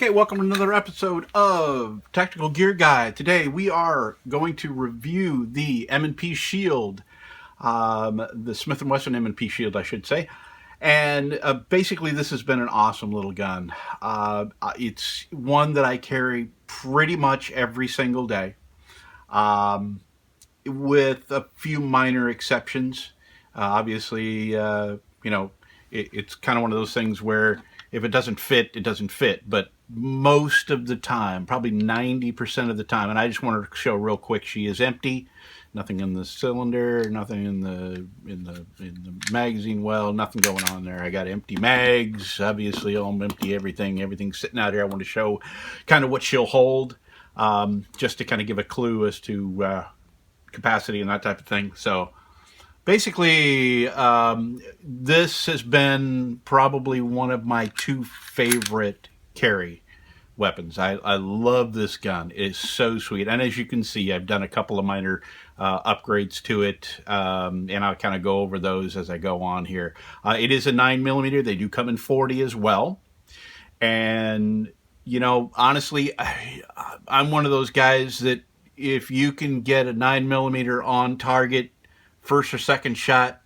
Okay, welcome to another episode of Tactical Gear Guy. Today we are going to review the M&P Shield, the Smith & Wesson M&P Shield, I should say. And basically this has been an awesome little gun. It's one that I carry pretty much every single day, with a few minor exceptions. Obviously, it's kind of one of those things where if it doesn't fit, it doesn't fit. But most of the time, probably 90% of the time, and I just wanted to show real quick, she is empty. Nothing in the cylinder, nothing in the magazine well, nothing going on there. I got empty mags, obviously I'm empty everything's sitting out here. I want to show kind of what she'll hold, just to kind of give a clue as to capacity and that type of thing. So basically, this has been probably one of my two favorite carry weapons. I love this gun. It's so sweet. And as you can see, I've done a couple of minor upgrades to it, and I'll kind of go over those as I go on here. It is a 9mm. They do come in 40 as well. And, you know, honestly, I'm one of those guys that if you can get a 9mm on target, first or second shot,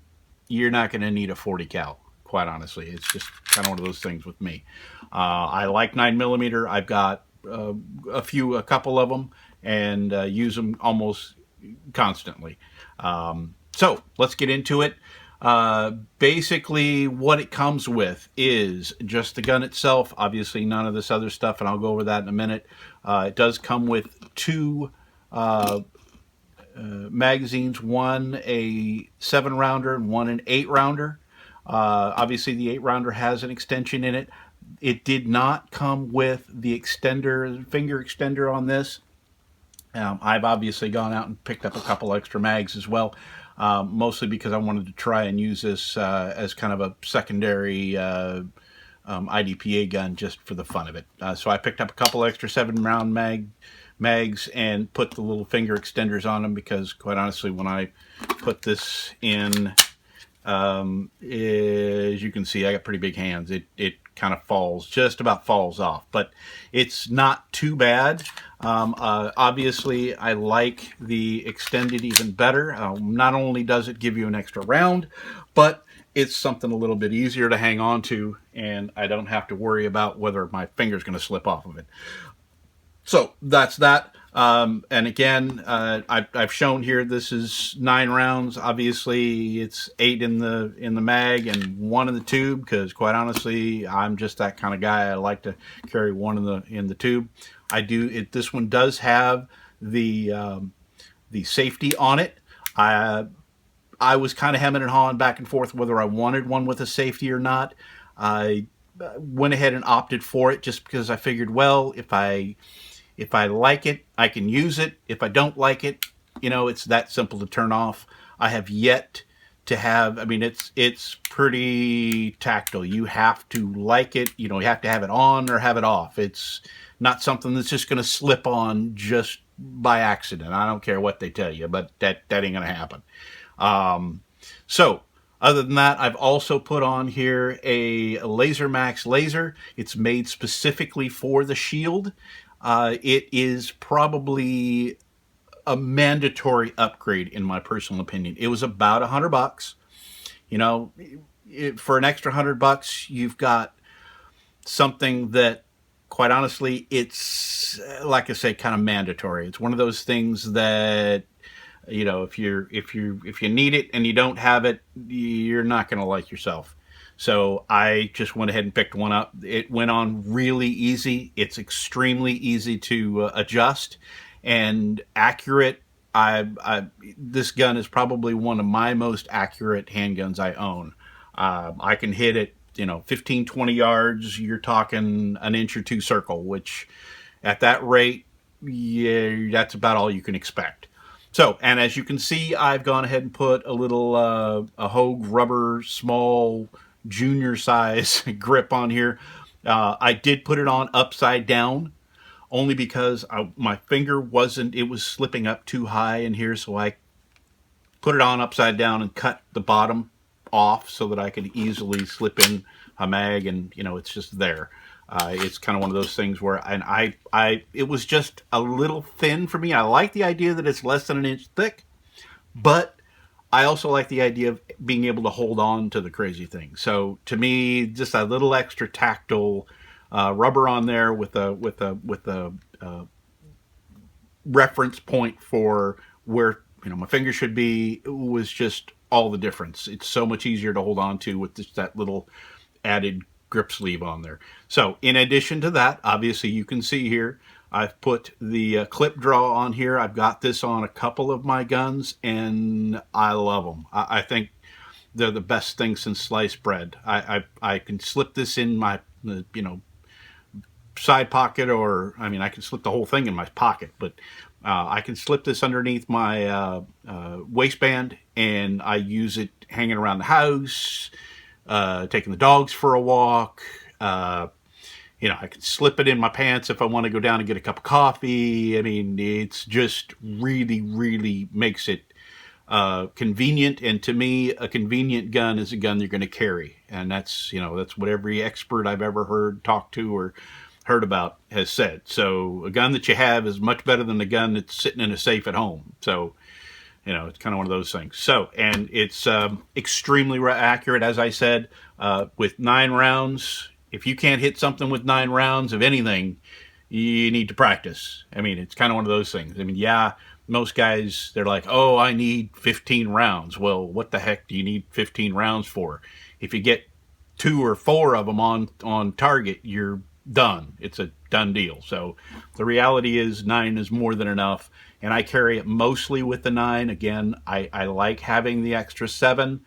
you're not going to need a 40 cal, quite honestly. It's just kind of one of those things with me. I like 9mm. I've got a couple of them, and use them almost constantly. So let's get into it. Basically what it comes with is just the gun itself, obviously none of this other stuff, and I'll go over that in a minute. It does come with two magazines, one a 7-rounder and one an 8-rounder. Obviously the 8-rounder has an extension in it. It did not come with the extender, finger extender on this. I've obviously gone out and picked up a couple extra mags as well, mostly because I wanted to try and use this as kind of a secondary IDPA gun just for the fun of it. So I picked up a couple extra 7-round mags and put the little finger extenders on them because, quite honestly, when I put this in, as you can see, I got pretty big hands. It kind of just about falls off, but it's not too bad. Obviously, I like the extended even better. Not only does it give you an extra round, but it's something a little bit easier to hang on to, and I don't have to worry about whether my finger's going to slip off of it. So that's that. And again, I've shown here this is 9 rounds. Obviously, it's 8 in the mag and 1 in the tube because, quite honestly, I'm just that kind of guy. I like to carry 1 in the tube. This one does have the safety on it. I was kind of hemming and hawing back and forth whether I wanted one with a safety or not. I went ahead and opted for it just because I figured, well, if I like it, I can use it. If I don't like it, it's that simple to turn off. I have yet to have, it's pretty tactile. You have to like it. You have to have it on or have it off. It's not something that's just going to slip on just by accident. I don't care what they tell you, but that ain't going to happen. So other than that, I've also put on here a Laser Max laser. It's made specifically for the Shield. It is probably a mandatory upgrade in my personal opinion. It was about $100. For an extra $100, you've got something that, quite honestly, it's, like I say, kind of mandatory. It's one of those things that, if you need it and you don't have it, you're not going to like yourself. So I just went ahead and picked one up. It went on really easy. It's extremely easy to adjust and accurate. This gun is probably one of my most accurate handguns I own. I can hit it, 15, 20 yards. You're talking an inch or two circle, which at that rate, yeah, that's about all you can expect. So, and as you can see, I've gone ahead and put a little a Hogue rubber small junior size grip on here. I did put it on upside down only because my finger it was slipping up too high in here, so I put it on upside down and cut the bottom off so that I could easily slip in a mag, and it's just there. It's kind of one of those things where, and it was just a little thin for me. I like the idea that it's less than an inch thick, but I also like the idea of being able to hold on to the crazy thing. So to me, just a little extra tactile rubber on there with a reference point for where my finger should be was just all the difference. It's so much easier to hold on to with just that little added grip sleeve on there. So in addition to that, obviously you can see here, I've put the clip draw on here. I've got this on a couple of my guns, and I love them. I think they're the best thing since sliced bread. I can slip this in my side pocket, or I mean I can slip the whole thing in my pocket, but I can slip this underneath my waistband, and I use it hanging around the house, taking the dogs for a walk. I can slip it in my pants if I want to go down and get a cup of coffee. I mean, it's just really, really makes it convenient. And to me, a convenient gun is a gun you're going to carry. And that's what every expert I've ever talked to or heard about has said. So a gun that you have is much better than a gun that's sitting in a safe at home. So, it's kind of one of those things. So, and it's extremely accurate, as I said, with 9 rounds. If you can't hit something with 9 rounds of anything, you need to practice. I mean, it's kind of one of those things. I mean, yeah, most guys, they're like, oh, I need 15 rounds. Well, what the heck do you need 15 rounds for? If you get 2 or 4 of them on target, you're done. It's a done deal. So the reality is 9 is more than enough. And I carry it mostly with the 9. Again, I like having the extra 7.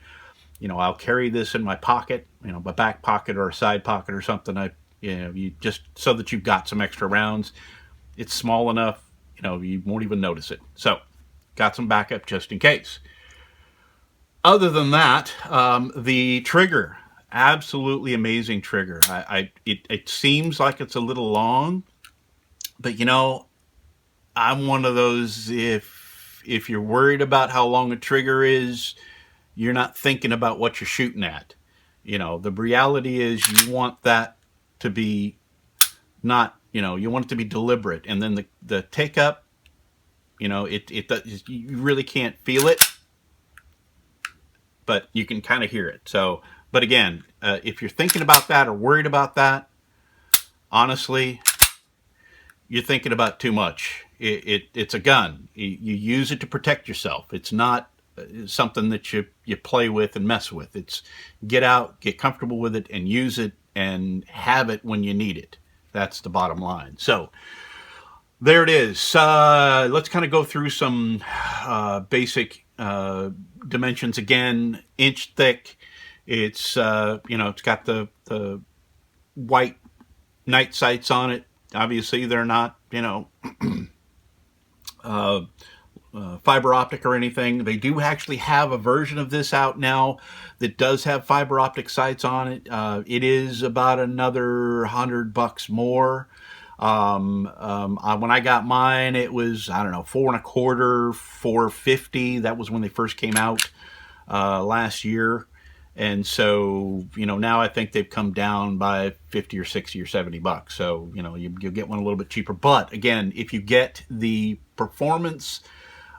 I'll carry this in my pocket, my back pocket or a side pocket or something. You just so that you've got some extra rounds. It's small enough, you won't even notice it. So, got some backup just in case. Other than that, the trigger, absolutely amazing trigger. It seems like it's a little long, but I'm one of those, if you're worried about how long a trigger is, you're not thinking about what you're shooting at. The reality is you want that to be not, you want it to be deliberate. And then the take up, you really can't feel it, but you can kind of hear it. So, but again, if you're thinking about that or worried about that, honestly, you're thinking about too much. It's a gun. You use it to protect yourself. It's not something that you play with and mess with. It's get out, get comfortable with it, and use it, and have it when you need it. That's the bottom line. So there it is. Let's kind of go through some basic dimensions again. Inch thick. It's it's got the white night sights on it. Obviously, they're not fiber optic or anything. They do actually have a version of this out now that does have fiber optic sights on it. It is about another $100 more. When I got mine, it was, I don't know, $4.25, $4.50. That was when they first came out last year. And so, now I think they've come down by 50 or 60 or $70. So, you'll get one a little bit cheaper. But again, if you get the performance,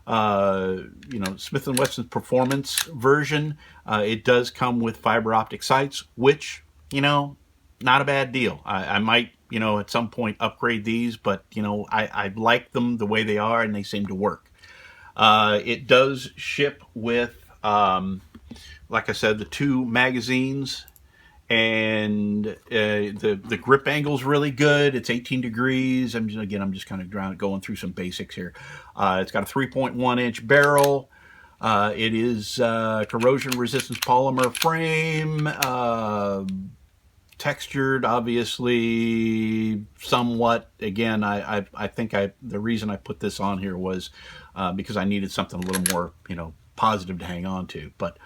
Smith & Wesson's performance version, it does come with fiber optic sights, which, not a bad deal. I might, at some point upgrade these, but, I like them the way they are, and they seem to work. It does ship with, like I said, the 2 magazines, and the grip angle's really good. It's 18 degrees. I'm just kind of going through some basics here. It's got a 3.1 inch barrel. It is corrosion resistance polymer frame, textured, obviously, somewhat. Again, I think the reason I put this on here was because I needed something a little more, positive to hang on to. But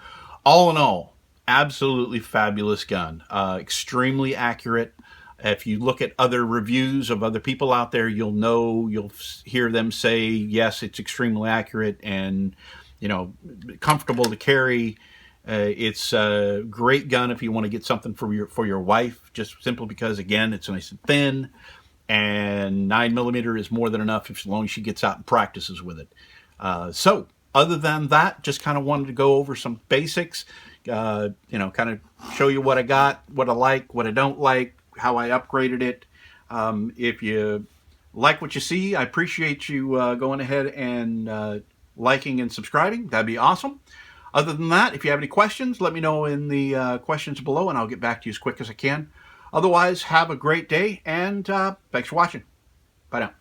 all in all, absolutely fabulous gun. Extremely accurate. If you look at other reviews of other people out there, you'll hear them say, yes, it's extremely accurate and, comfortable to carry. It's a great gun if you want to get something for your wife, just simply because, again, it's nice and thin, and 9mm is more than enough as long as she gets out and practices with it. So other than that, just kind of wanted to go over some basics, kind of show you what I got, what I like, what I don't like, how I upgraded it. If you like what you see, I appreciate you going ahead and liking and subscribing. That'd be awesome. Other than that, if you have any questions, let me know in the questions below, and I'll get back to you as quick as I can. Otherwise, have a great day, and thanks for watching. Bye now.